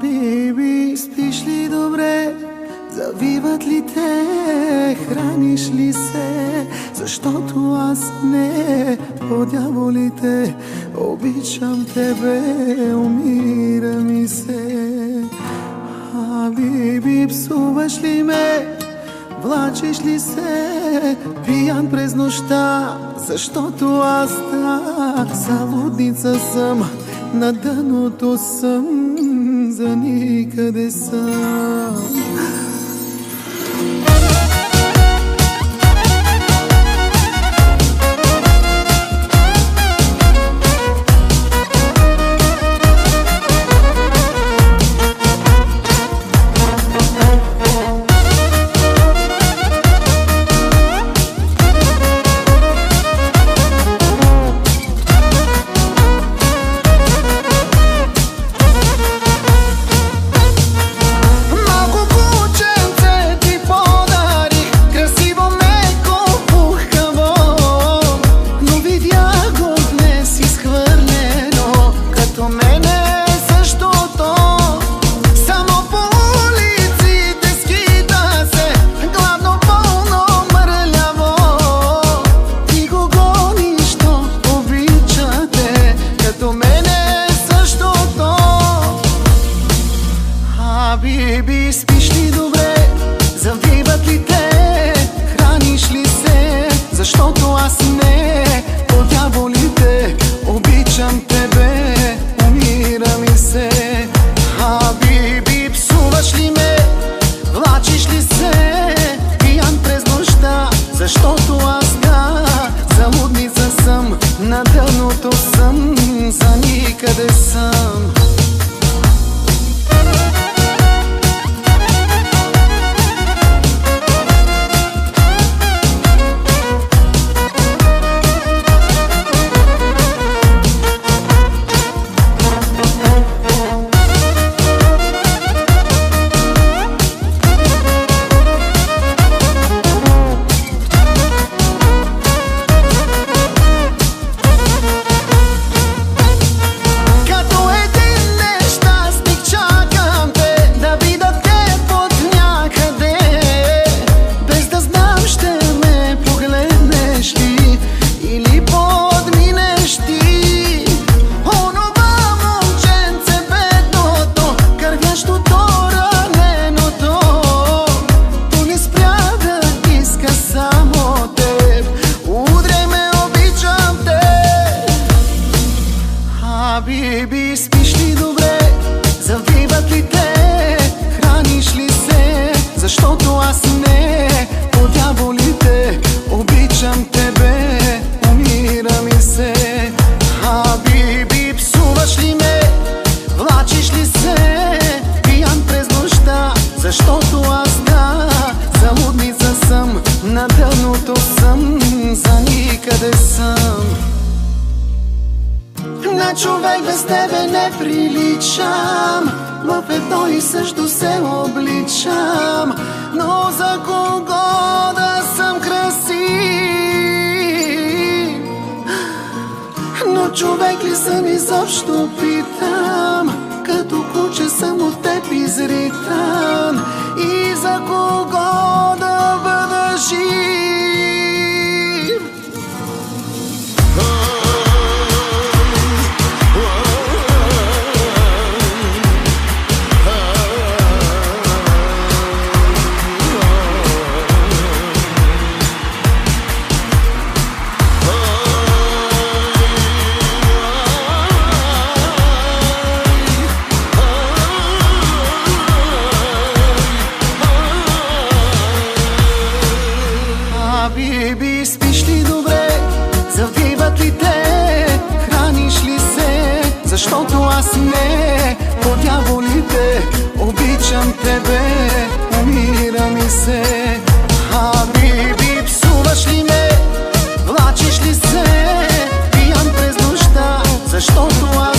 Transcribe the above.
Биби, спиш ли добре? Завиват ли те? Храниш ли се? Защото аз не, по дяволите, обичам тебе, умира ми се. Биби, псуваш ли ме? Влачиш ли се? Пиян през нощта, защото аз залудница съм, на дъното съм, за никъде съм. Биби, спиш ли добре? Завиват ли те? Храниш ли се? Защото аз не, по дяволите, обичам тебе, умира ми се. Биби, псуваш ли ме? Влачиш ли се? Пиян през нощта, защото аз залудница съм, на дъното съм, за никъде съм. Биби, спиш ли добре? Завиват ли те? Храниш ли се? Защото аз не, по дяволите, обичам тебе, умира ми се. Биби, псуваш ли ме? Влачиш ли се? Пиян през нощта, защото аз залудница съм, на дъното съм, за никъде съм. На човек без тебе не приличам, в едно и също се обличам, но за кого да съм красив? Но човек ли съм изобщо, питам, като куче съм от теб изритан, и за кого да бъда жив? Биби, спиш ли добре? Завиват ли те? Храниш ли се? Защото аз не, по дяволите, обичам тебе, умира ми се. Биби, псуваш ли ме? Влачиш ли се? Пиян през нощта, защото аз